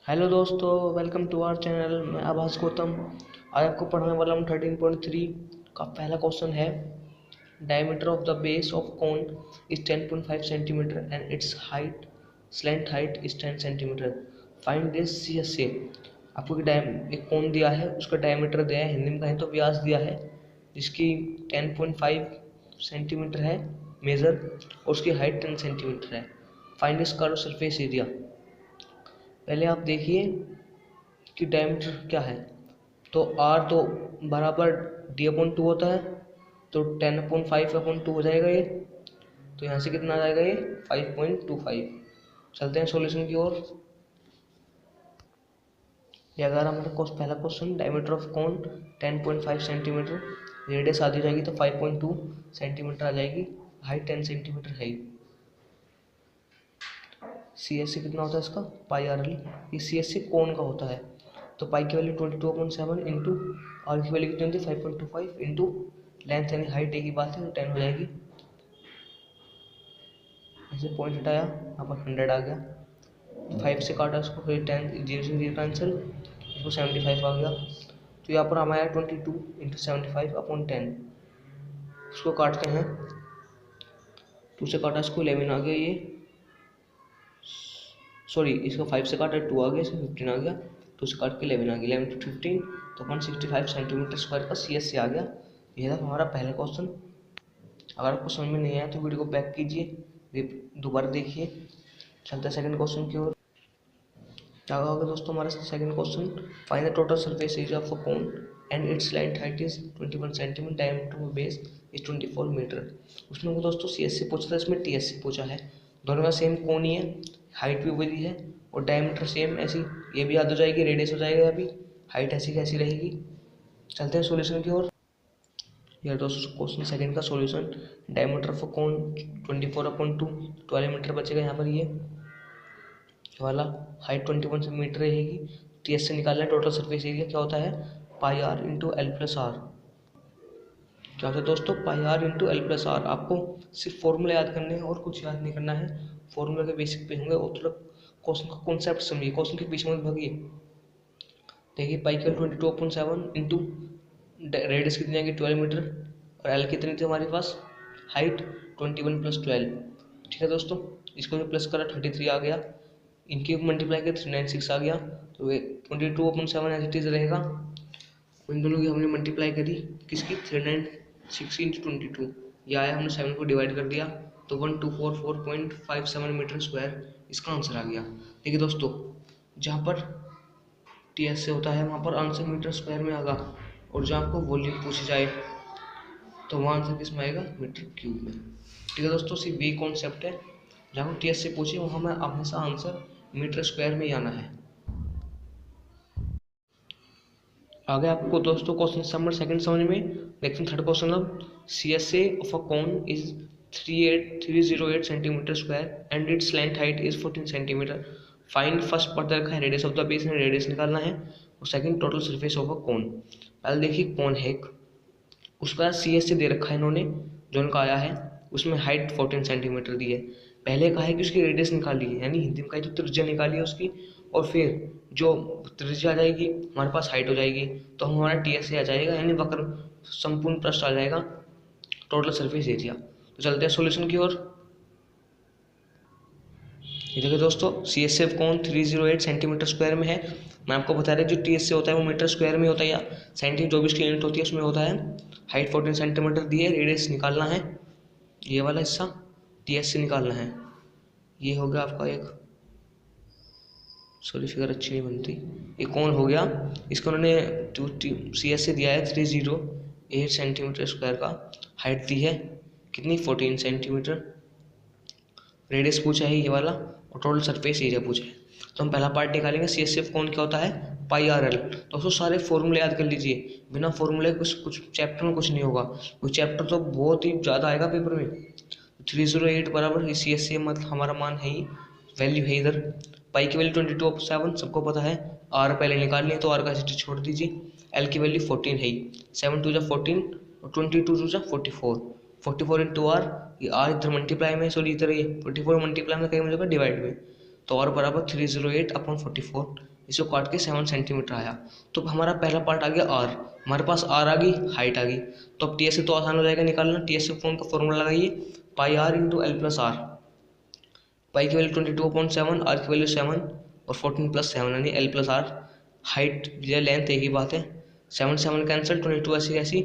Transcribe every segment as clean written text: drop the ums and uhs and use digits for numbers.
Hello दोस्तों, welcome to our channel. मैं आभास गौतम आज आपको पढ़ाने वाला हूँ 13.3 का पहला क्वेश्चन है। Diameter of the base of cone is 10.5 centimetre and it's height slant height is 10 centimetre. Find this CSA। आपको एक कोन दिया है, उसका डायमीटर दिया है, हिंदी में कहें तो व्यास दिया है, जिसकी 10.5 सेंटीमीटर है मेजर, और उसकी हाइट 10 सेंटीमीटर है। Find this curve surface area. पहले आप देखिए कि डायमीटर क्या है। तो आर तो बराबर D/2 होता है, तो 10/5/2 हो जाएगा ये। तो यहाँ से कितना आ जाएगा ये 5.25। चलते हैं सॉल्यूशन की ओर। ये अगर हमारा पहला question, diameter of cone 10.5 centimetre, radius आधी जाएगी तो 5.2 सेंटीमीटर आ जाएगी, हाइट 10 सेंटीमीटर है। CSC कितना होता है इसका, πRL। ये CSC कोन का होता है। तो पाई की वैल्यू 22/7 इंटू आर की वैल्यू कितनी होती है 5.25 इंटू लेंथ यानी हाइट एक ही बात है, तो 10 हो जाएगी। ऐसे पॉइंट हटाया, यहाँ पर 100 आ गया, 5 से काटा इसको, फिर 10 0 से 0 कैंसिल, इसको 75 आ गया। तो यहाँ पर हमारा 22 इंटू 75/10, इसको काटते हैं, 2 से काटा इसको 11 आ गया, ये सॉरी इसको 5 से काटा 2 आ गया, इसको 15 आ गया, 2 से काट के 11 आ गया, 11 to 15 तो 165 सेंटीमीटर स्क्वायर का CSC आ गया। यह था हमारा पहला क्वेश्चन। अगर आपको समझ में नहीं आया तो वीडियो को बैक कीजिए, दोबारा देखिए। चलते हैं सेकंड क्वेश्चन की ओर। क्या होगा दोस्तों हमारा second question, find the total surface area of a cone and its line height is 21 centimetre, diameter of base is 24 metre. उसमें वो दोस्तों CSC पूछा था, इसमें TSC पूछा है। दोनों का सेम कोन ही है, हाइट भी वही है और डायमीटर सेम ऐसी, ये भी याद हो जाएगी, रेडियस हो जाएगा अभी, हाइट ऐसी कैसी रहेगी। चलते हैं सॉल्यूशन की ओर। यार दोस्तों क्वेश्चन सेकंड का solution, diameter of cone 24/2, 12 metre बचेगा यहाँ पर, ये वाला हाइट 21 मीटर रहेगी। TS से निकालना है टोटल सरफेस एरिया, क्या होता है πr into L plus are. क्या होता है दोस्तों πr into L plus are. आपको सिर्फ फॉर्मूला याद करने हैं और कुछ याद नहीं करना है, फॉर्मूला के बेसिक पे होंगे, और थोड़ा क्वेश्चन का कॉन्सेप्ट समझिए, क्वेश्चन के पीछे मत भागिए। देखिए पाई की 22/7 इंटू रेडियस कितनी आएगी 12 मीटर, और एल कितनी थी हमारे पास, हाइट 21 + 12। ठीक है दोस्तों, इसको जो प्लस करा 33 आ गया, इनकी मल्टीप्लाई किया 396 आ गया, तो ये 22/7 एज इट इज रहेगा। इन दोनों की हमने मल्टीप्लाई करी, किसकी 396 इंटू 22, यह आया, हमने 7 को डिवाइड कर दिया, तो 1244.57 मीटर स्क्वायर इसका आंसर आ गया। देखिए दोस्तों, जहाँ पर TS से होता है वहाँ पर आंसर मीटर स्क्वायर में आएगा, और जहाँ आपको वॉल्यूम पूछी जाए तो वहाँ आंसर किस में आएगा, मीटर क्यूब में। ठीक है दोस्तों, सिर्फ वही कॉन्सेप्ट है, जहाँ TS से पूछे वहाँ हमें हमेशा आंसर मीटर स्क्वायर में ही आना है। आगे आपको दोस्तों क्वेश्चन नंबर सेकंड समझ में। देखते हैं थर्ड क्वेश्चन। अब CSA of a cone is 308 centimetre square and its length height is 14 centimetre. Find first पढ़ रखा है radius of the base, radius निकालना है, और second total surface of a cone. पहले देखिए कोन है एक, उसका CSA दे रखा है इन्होंने, जो उनका आया है उसमें हाइट 14 सेंटीमीटर दी है। पहले कहा है कि उसकी रेडियस निकाली है, यानी हिंदी में कहा तो त्रिज्या निकाली है उसकी, और फिर जो त्रिज्या आ जाएगी हमारे पास हाइट हो जाएगी, तो हमारा TSA आ जाएगा, यानी वक्र संपूर्ण पृष्ठ आ जाएगा, टोटल सरफेस एरिया। तो चलते हैं सॉल्यूशन की ओर। ये देखिए दोस्तों, CSA कौन 308 सेंटीमीटर स्क्वायर में है। मैं आपको बता रहा जो TSA होता है वो मीटर स्क्वायर में होता है, या सेंटीमीटर 24 की यूनिट होती है उसमें होता है। हाइट 14 सेंटीमीटर दी है, रेडियस निकालना है, ये वाला हिस्सा TSA निकालना है। ये हो गया आपका एक, सॉरी फिगर अच्छी नहीं बनती, ये कौन हो गया, इसको उन्होंने CSA दिया है 308 सेंटीमीटर स्क्वायर का, हाइट दी है कितनी 14 सेंटीमीटर, रेडियस पूछा है ये वाला, और टोटल सरफेस एरिया पूछा है। तो हम पहला पार्ट निकालेंगे, CSF कौन क्या होता है πRL। दोस्तों सारे फॉर्मूले याद कर लीजिए, बिना फॉर्मूले कुछ चैप्टर में कुछ नहीं होगा, कुछ चैप्टर तो बहुत ही ज़्यादा आएगा पेपर में। 308 बराबर CSA मतलब हमारा मान है ही, वैल्यू है इधर, पाई की वैल्यू 22/7 सबको पता है, आर पहले निकाल लिया तो आर का सिटी छोड़ दीजिए, एल की वैल्यू 14 है ही, 7 2 जा 14 और 22 2 जा 44, 44 इंटू आर, ये आर इधर मल्टीप्लाई में, सॉरी इधर ये 44 मल्टीप्लाई में कहीं मुझे डिवाइड में, तो r बराबर 308/44, इसको काट के 7 सेंटीमीटर आया। तो हमारा पहला पार्ट आ गया r, हमारे पास r आ गई, हाइट आ गई। तो अब टी एस से तो आसान हो जाएगा निकालना। टी एस से फॉर्म का फॉर्मूला लगाइए, pi r into L plus R. Pi की वैल्यू 22/7, आर की वैल्यू 7 और 14 + 7 यानी एल प्लस आर। हाइट या लेंथ एक ही बात है, 7 7 कैंसिल, 22 ऐसी ऐसी,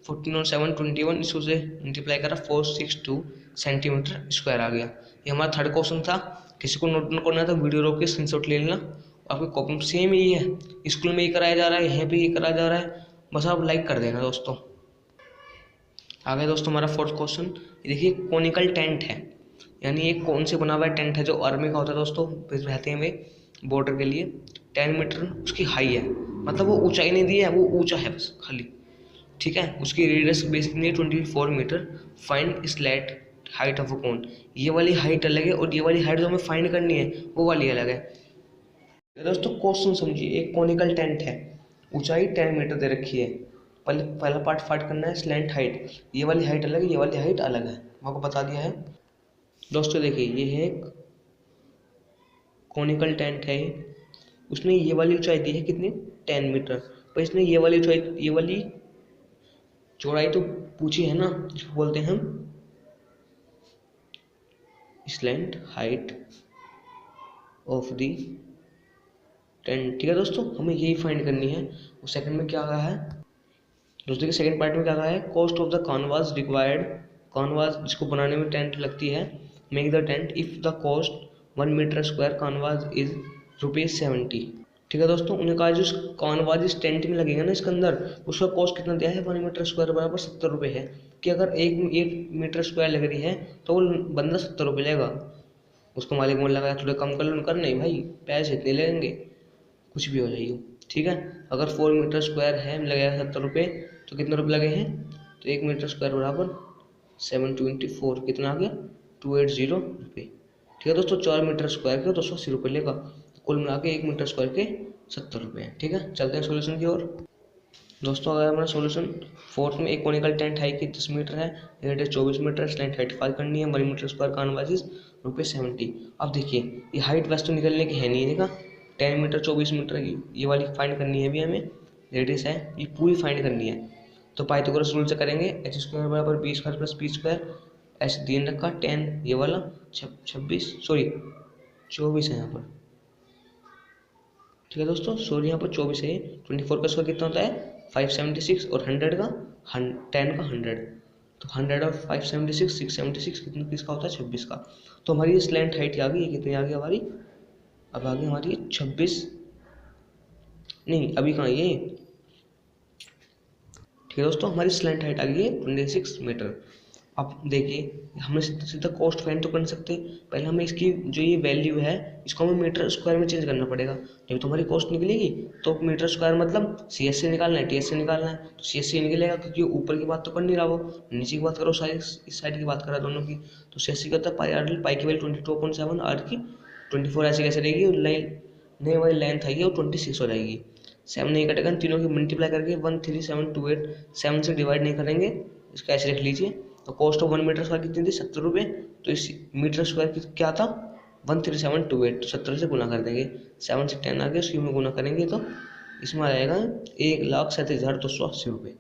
14 और 7 21, इसको से मल्टीप्लाई करा 462 सेंटीमीटर स्क्वायर आ गया। ये हमारा थर्ड क्वेश्चन था। किसी को नोट करना है तो वीडियो रोक के स्क्रीनशॉट ले लेना। आपकी कॉपी में सेम यही है, स्कूल में ही कराया जा रहा है, यहाँ पे ही कराया जा रहा है, बस आप लाइक कर देना दोस्तों। आगे दोस्तों हमारा फोर्थ क्वेश्चन, देखिए कोनिकल टेंट है, यानी एक कौन से बना हुआ टेंट है जो आर्मी का होता है दोस्तों, रहते हैं वे बॉर्डर के लिए। 10 मीटर उसकी हाई है, मतलब वो ऊंचाई नहीं दी है, वो ऊंचा है बस खाली, ठीक है। उसकी radius basically 24 metre. Find slant height of a cone, ये वाली हाइट अलग है और ये वाली हाइट जो हमें फाइंड करनी है वो वाली अलग है। दोस्तों क्वेश्चन समझिए, एक कोनिकल टेंट है, ऊंचाई 10 मीटर दे रखी है। पहला पार्ट फाइंड करना है स्लैंट हाइट, ये वाली हाइट अलग है, ये वाली हाइट अलग है, आपको बता दिया है दोस्तों। देखिए ये है एक कोनिकल टेंट है, उसने ये वाली ऊंचाई दी है कितनी, 10 मीटर, पर इसने ये वाली ऊंचाई, ये वाली चौड़ाई तो पूछी है ना, इसको बोलते हैं हम slant height of the tent, ठीक है दोस्तों। हमें यही फाइंड करनी है। और सेकंड में क्या कहा है दोस्तों, के सेकंड पार्ट में क्या कहा है, cost of the canvas required, canvas जिसको बनाने में टेंट लगती है, make the tent if the cost 1 metre square canvas is ₹70, ठीक है दोस्तों। उन्हें कहा जो कानवास इस टेंट में लगेगा ना इसके अंदर, उसका कॉस्ट कितना दिया है, 1 मीटर स्क्वायर बराबर 70 रुपये है, कि अगर एक मीटर स्क्वायर लग रही है तो वो बंदा 70 रुपये लेगा। उसको मालिक बोल लगा थोड़े कम कर लो, कर नहीं भाई पैसे इतने लेंगे, कुछ भी हो जाइए, ठीक है। अगर 4 मीटर स्क्वायर है लगेगा 70 रुपये, तो कितने रुपये लगे हैं, तो 1 मीटर स्क्वायर बराबर 724, कितना आ गया 280 रुपये, ठीक है दोस्तों। 4 मीटर स्क्वायर के 280 रुपये लेगा, कुल मिला के 1 मीटर स्क्वायर के 70 रुपये हैं, ठीक है। चलते हैं सोल्यूशन की ओर दोस्तों। अगर हमारा सोल्यूशन फोर्थ में, एक कोनिकल टेंट हाइट की 10 मीटर है, हाइट है 24 मीटर, स्लैंट हाइट फाइंड करनी है, 1 मीटर स्क्वायर कानवास ₹70। अब देखिए ये हाइट वैसे तो निकलने की है नहीं, देखा 10 मीटर 24 मीटर की, ये वाली फाइंड करनी है, भी हमें रेडियस है ये पूरी फाइंड करनी है। तो पाइथागोरस रूल से करेंगे, h स्क्वायर बराबर b square plus p square, ऐसे दिन रखा 10, ये वाला 24 है यहाँ पर, ठीक है दोस्तों। सॉरी यहाँ पर 24 है, 24 का स्क्वायर कितना होता है 576, और 100 का 10 का 100, तो 100 और 576 676 कितना किसका होता है 26 का। तो हमारी स्लैंट हाइट आ गई, ये कितनी आ गई हमारी, अब आ गई हमारी 26, नहीं अभी कहाँ ये, ठीक है दोस्तों। हमारी स्लैंट हाइट आ गई है 26 मीटर। अब देखिए हमें सीधा कॉस्ट फाइंड तो कर सकते हैं, पहले हमें इसकी जो ये वैल्यू है इसको हमें मीटर स्क्वायर में चेंज करना पड़ेगा, जब तुम्हारी कॉस्ट निकलेगी तो मीटर स्क्वायर मतलब सी एस से निकालना है, टी एस से निकालना है, तो सी एस से निकलेगा, क्योंकि ऊपर की बात तो कर नहीं रहा, वो नीचे की बात करो, इस साइड की बात करा दोनों की, तो सी एस सी करता है पाई आर, पाई की वैल्यू 22.7, आर की 24 ऐसे कैसे रहेगी, लाइन नई वाली लेंथ आएगी और 26 हो जाएगी, 7 नहीं कटेगा, तीनों की मल्टीप्लाई करके 13728, 7 से डिवाइड नहीं करेंगे, इसका ऐसे रख लीजिए। तो कॉस्ट ऑफ 1 मीटर स्क्वायर कितनी थी 70 रुपये, तो इस मीटर स्क्वायर की क्या था 13728, तो 70 से गुना कर देंगे, 7 से 10 आ गया, उसी में गुना करेंगे तो इसमें आ जाएगा 1,37,280 रुपये,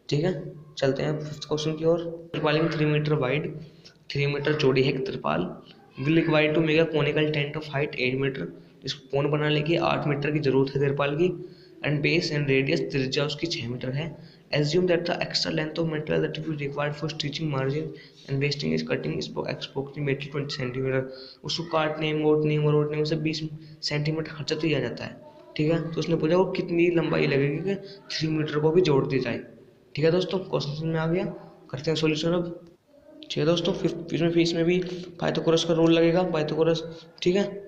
ठीक है। चलते हैं फिफ्थ क्वेश्चन की ओर। त्रिपालिंग 3 मीटर वाइड, 3 मीटर चौड़ी है त्रिपाल, will required to make a conical tent of height 8 metre, इसको कोन बनाने के 8 मीटर की जरूरत है त्रिपाल की, एंड बेस एंड रेडियस त्रिज्या उसकी 6 मीटर है। Assume that the extra length of material that will be required for stitching margin and wasting is cutting is approximately 20 centimetre. उसको काटने मोड़ने और ओड़ने में से 20 सेंटीमीटर खर्चा तो ही आ जाता है, ठीक है। तो उसने पूछा वो कितनी लंबाई लगेगी कि 3 मीटर को भी जोड़ दी जाए, ठीक है दोस्तों। क्वेश्चन में आ गया, करते हैं सॉल्यूशन अब, ठीक है दोस्तों। फिफ्थ में भी पाइथागोरस का रूल लगेगा, पाइथागोरस, ठीक है।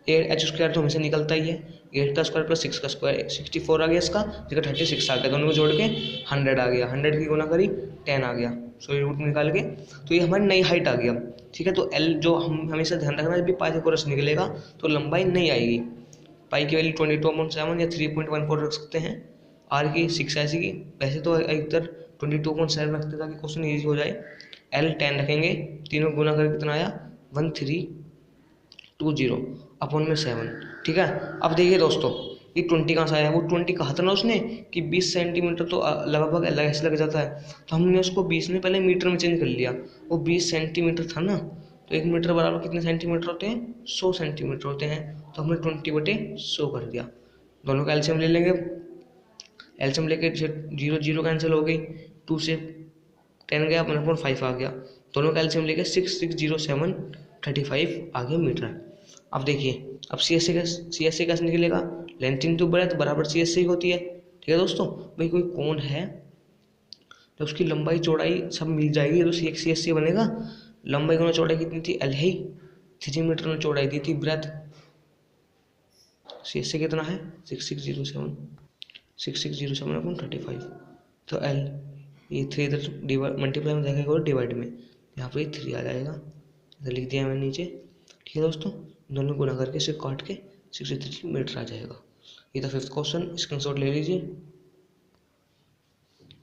एच स्क्वायर तो हमेशा निकलता ही है, 8 का स्क्वायर प्लस 6 का स्क्वायर 64 आ गया इसका, जगह 36 आ गया, दोनों को जोड़ के 100 आ गया, 100 की गुना करी 10 आ गया, सॉरी रूट निकाल के, तो ये हमारी नई हाइट आ गया, ठीक है। तो एल जो हम हमेशा ध्यान रखना, जब भी पाइथागोरस निकलेगा तो लंबाई नहीं आएगी, पाई की वैल्यू 22.7 या 3.14 रख सकते हैं, आर की 6 ऐसी की, वैसे तो इधर 22.7 रखते ताकि क्वेश्चन ईजी हो जाए। एल 10 रखेंगे, तीनों गुना करके कितना आया 1320, अपॉन में 7, ठीक है। अब देखिए दोस्तों, ये 20 कहाँ से आया, वो 20 कहा था ना उसने कि 20 सेंटीमीटर तो लगभग ऐसे लग जाता है, तो हमने उसको 20 में पहले मीटर में चेंज कर लिया। वो 20 सेंटीमीटर था ना, तो 1 मीटर बराबर कितने सेंटीमीटर होते हैं, 100 सेंटीमीटर होते हैं, तो हमने 20/100 कर दिया। दोनों का एलसीएम ले लेंगे, एलसीएम लेके 0 0 कैंसिल हो गई, 2 से 10 गया, 1/5 आ गया। दोनों का एलसीएम लेके 660735 आ गया मीटर। अब देखिए, अब सी एस सी कैसे निकलेगा, लेंथ इंटू ब्रेथ बराबर सी एस सी होती है, ठीक है दोस्तों। भाई कोई कोण है तो उसकी लंबाई चौड़ाई सब मिल जाएगी तो सी एस सी बनेगा। लंबाई गुना चौड़ाई कितनी थी, एल ही 3 मीटर में चौड़ाई दी थी, ब्रेथ सी एस सी कितना है 6607/35, तो एल ये 3 इधर डिवाइड मल्टीप्लाई में जाएगा और डिवाइड में, यहाँ पर 3 आ जाएगा, इधर लिख दिया मैंने नीचे, ठीक है दोस्तों। दोनों गुना करके इसे काट के 63 मीटर आ जाएगा। ये था 5th क्वेश्चन, स्क्रीनशॉट ले लीजिए।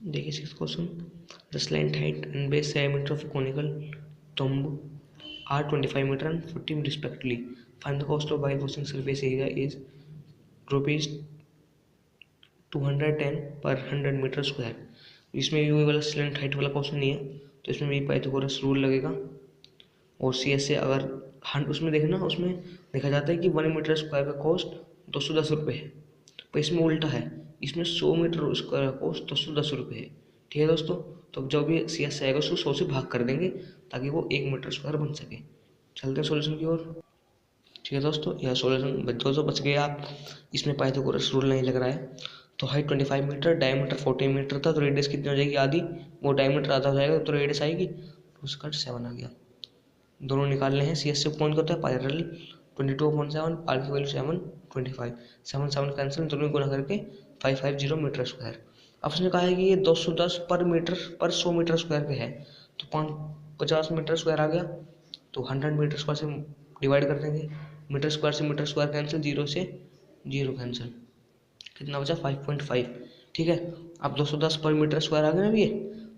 देखिए 6th question, the slant height and base diameter of conical tomb are 25 metre and 40 respectively, find the cost of white washing surface area is rupees 210 per 100 metre square. इसमें ये वाला slant height वाला question नहीं है, तो इसमें भी Pythagoras rule लगेगा। और सी एस से अगर उसमें देखना, उसमें देखा जाता है कि 1 मीटर स्क्वायर का कॉस्ट 210 रुपये है, पर इसमें उल्टा है, इसमें 100 मीटर स्क्वायर का कॉस्ट 210 रुपये है, ठीक है दोस्तों। तो जो भी सी एस आएगा उसको 100 से भाग कर देंगे ताकि वो 1 मीटर स्क्वायर बन सके। चलते हैं सोल्यूशन की ओर, ठीक है दोस्तों। यह सोल्यूशन बच गए आप, इसमें पाइथागोरस रूल नहीं लग रहा है। तो हाइट 25 मीटर, डायमीटर 40 मीटर था, तो रेडियस कितनी हो जाएगी, आधी, वो डायमीटर आधा हो जाएगा तो रेडियस आएगी, तो उसका 7 आ गया। दोनों निकालने हैं, सी एस से पॉइंट करता है पैरेलल 22/7, आर की वैल्यू 7 25, 7 7 कैंसिल, दोनों गुना करके 550 मीटर स्क्वायर। अब उसने कहा है कि ये 210 पर मीटर पर 100 मीटर स्क्वायर पे है, तो 50 मीटर स्क्वायर आ गया, तो 100 मीटर स्क्वायर से डिवाइड कर देंगे, मीटर स्क्वायर कैंसिल, 0 से 0 कैंसिल, कितना बचा 5.5, ठीक है। अब 210 पर मीटर स्क्वायर आ गया ना, ये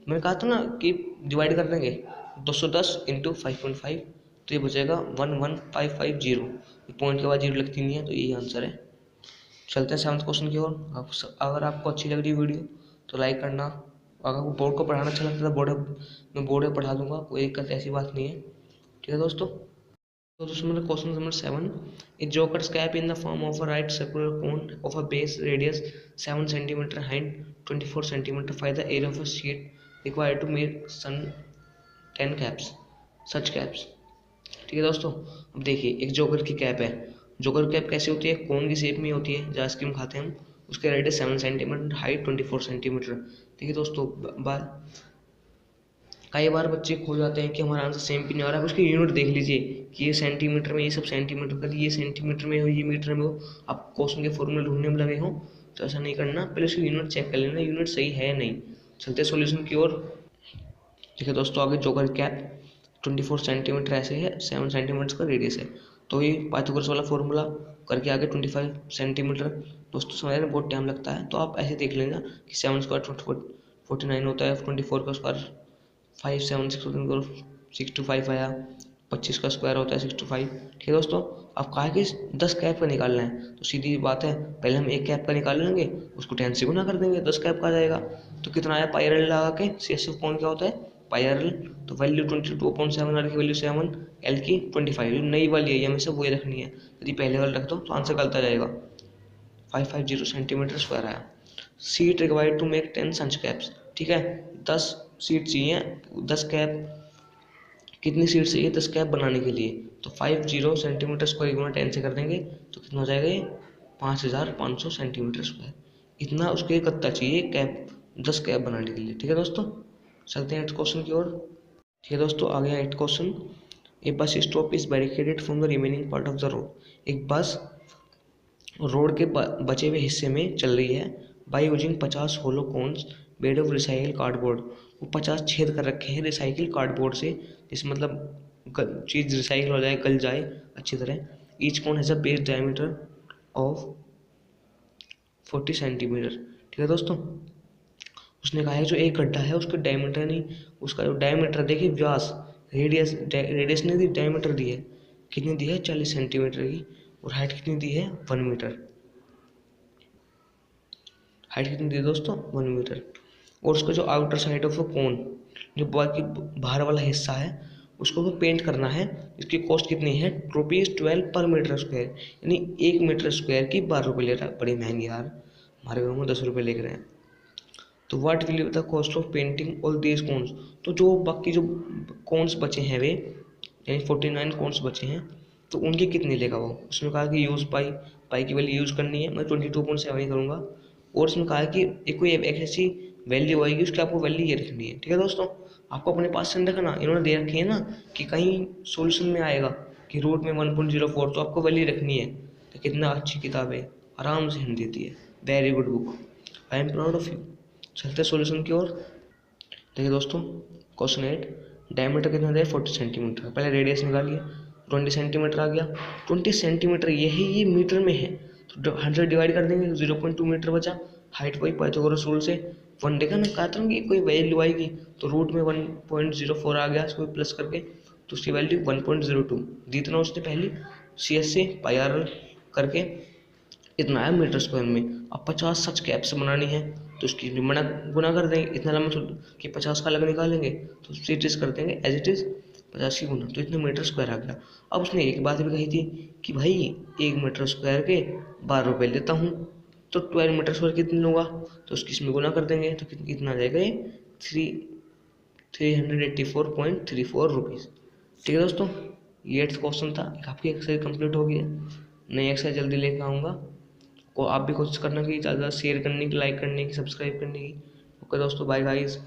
मैंने कहा था ना कि डिवाइड कर देंगे 210 इंटू 5.5, तो ये बचेगा 11550, पॉइंट के बाद 0 लगती नहीं है, तो यही आंसर है। चलते हैं 7th क्वेश्चन की ओर। अगर आपको अच्छी लग रही है वीडियो तो लाइक करना, अगर आपको बोर्ड को पढ़ाना अच्छा लगता है तो मैं बोर्ड में पढ़ा दूंगा, कोई दिक्कत ऐसी बात नहीं है, ठीक है दोस्तों। तो दोस्तों मेरा question number 7, a joker's cap in the form of a right circular cone of a base radius 7 cm, height 24 cm, find the area of a sheet required to make 10 caps, such caps, ठीक है दोस्तों। अब देखिए, एक joker की cap है, joker cap कैसे होती है, कोन की शेप में होती है, जो आइसक्रीम खाते हैं हम, उसके रेडियस 7 सेंटीमीटर, हाइट 24 सेंटीमीटर, ठीक है दोस्तों। कई बार बच्चे खो जाते हैं कि हमारा आंसर सेम भी नहीं आ रहा है, उसकी यूनिट देख लीजिए कि ये सेंटीमीटर में, ये सब सेंटीमीटर का, ये सेंटीमीटर में हो, ये मीटर में हो, आप क्वेश्चन के फॉर्मूले ढूंढने में लगे हो, तो ऐसा नहीं करना, पहले उसकी यूनिट चेक कर लेना, यूनिट सही है नहीं। चलते सॉल्यूशन की ओर। ठीक है दोस्तों, आगे जोकर कैप 24 सेंटीमीटर ऐसे है, 7 सेंटीमीटर का रेडियस है, तो ये पाइथागोरस वाला फॉर्मूला करके आगे 25 सेंटीमीटर दोस्तों समझने में बहुत टाइम लगता है, तो आप ऐसे देख लेना कि 7 स्क्वायर 49 होता है, 24 का स्क्वायर 5 7 6 to 5 आया, 25 का स्क्वायर होता है 6 to 5, ठीक है दोस्तों। अब कहा कि 10 कैप का निकालना है, तो सीधी बात है, पहले हम एक कैप का निकाल लेंगे, उसको 10 से गुना कर देंगे, 10 कैप का आ जाएगा। तो कितना आया, पाई एल लगा के, सी एस एफ कौन क्या होता है, पाई एल, तो वैल्यू 22.7, आर की वैल्यू 7, एल की 25, नई वाली है, हमें सब वही रखनी है, यदि पहले वाली रख दो तो आंसर गलत आ जाएगा। 550 सेंटीमीटर स्क्वायर आया। Sheet required to make 10 such caps, ठीक है, 10 सीट चाहिए, 10 कैप, कितनी सीट चाहिए 10 कैप बनाने के लिए, तो 50 सेंटीमीटर स्क्वायर गुना 10 से कर देंगे, तो कितना हो जाएगा, ये 5500 सेंटीमीटर स्क्वायर, इतना उसके गत्ता चाहिए कैप, 10 कैप बनाने के लिए, ठीक है दोस्तों। चलते हैं 8th क्वेश्चन की ओर। ठीक है दोस्तों, आ गया 8th question. A bus stop is barricaded from the remaining part of the road. एक बस रोड के बचे हुए हिस्से में चल रही है, by using 50 hollow cones made of recycle cardboard. वो 50 छेद कर रखे हैं रिसाइकिल कार्डबोर्ड से, जिस मतलब चीज़ रिसाइकिल हो जाए, गल जाए अच्छी तरह। Each cone has a base diameter of 40 centimetre, ठीक है दोस्तों। उसने कहा है जो एक गड्ढा है उसका डायमीटर नहीं, उसका जो डायमीटर देखिए, व्यास, रेडियस नहीं दी, डायमीटर दी है, कितनी दी है 40 सेंटीमीटर की, और हाइट कितनी दी है 1 मीटर। हाइट कितनी दी है दोस्तों 1 मीटर। और उसका जो आउटर साइड ऑफ कोन, जो बाकी बाहर वाला हिस्सा है उसको हमें पेंट करना है। इसकी कॉस्ट कितनी है ₹12 पर मीटर स्क्वायर, यानी 1 मीटर स्क्वायर की 12 रुपये ले रहा है। बड़ी महंगी यार, हमारे गाँव में 10 रुपये ले रहे हैं। तो what will be the cost of painting all these cones. तो जो बाकी जो कोन्स बचे हैं वे, यानी 49 कोन्स बचे हैं, तो उनकी कितनी लेगा वो। उसमें कहा कि यूज़ पाई, पाई की वैल्यू यूज़ करनी है, मैं 22.7 ही करूँगा। और इसमें कहा है कि एक कोई एक ऐसी वैल्यू आएगी उसकी आपको वैल्यू ये रखनी है। ठीक है दोस्तों, आपको अपने पास से रखना, इन्होंने दे रखी है ना कि कहीं सोल्यूशन में आएगा कि रूट में 1.04, तो आपको वैल्यू रखनी है। तो कितना अच्छी किताब है, आराम से हिंट देती है, very good book, I am proud of you. चलते सॉल्यूशन की ओर। देखिए दोस्तों, क्वेश्चन 8, डायमीटर कितना है 40 सेंटीमीटर। पहले रेडियस निकालिए, 20 सेंटीमीटर आ गया। 20 सेंटीमीटर ये मीटर में है, तो 100 डिवाइड कर देंगे तो 0.2 मीटर बचा। हाइट वही पाइथागोरस रूल से 1 देखा ना, कहा था कि कोई वैल्यू आएगी, तो रूट में 1.04 आ गया, इसको प्लस करके, तो उसकी वैल्यू 1.02 दी इतना उसने पहले CS से पाई आर करके, इतना है मीटर स्क्वायर में। अब 50 सच कैप्स बनानी है, तो उसकी भी गुना कर देंगे, इतना लंबा कि 50 का अलग निकालेंगे तो सीरीज कर देंगे एज इट इज़ 50 की गुना, तो इतने मीटर स्क्वायर आ गया। अब उसने एक बात भी कही थी कि भाई 1 मीटर स्क्वायर के 12 रुपये लेता हूँ, तो 12 मीटर स्क्वायर कितने लूँगा, तो उसकी इसमें गुना कर देंगे, तो कितना आ जाएगा ये 384.34 रुपीज़। ठीक है दोस्तों, ये 8th क्वेश्चन था। आपकी एक्सरसाइज कंप्लीट हो गई है, नई एक्सरसाइज जल्दी लेकर आऊँगा। को आप भी कोशिश करना कि ज़्यादा शेयर करने की, लाइक करने की, सब्सक्राइब करने की। ओके दोस्तों, बाय गाइस।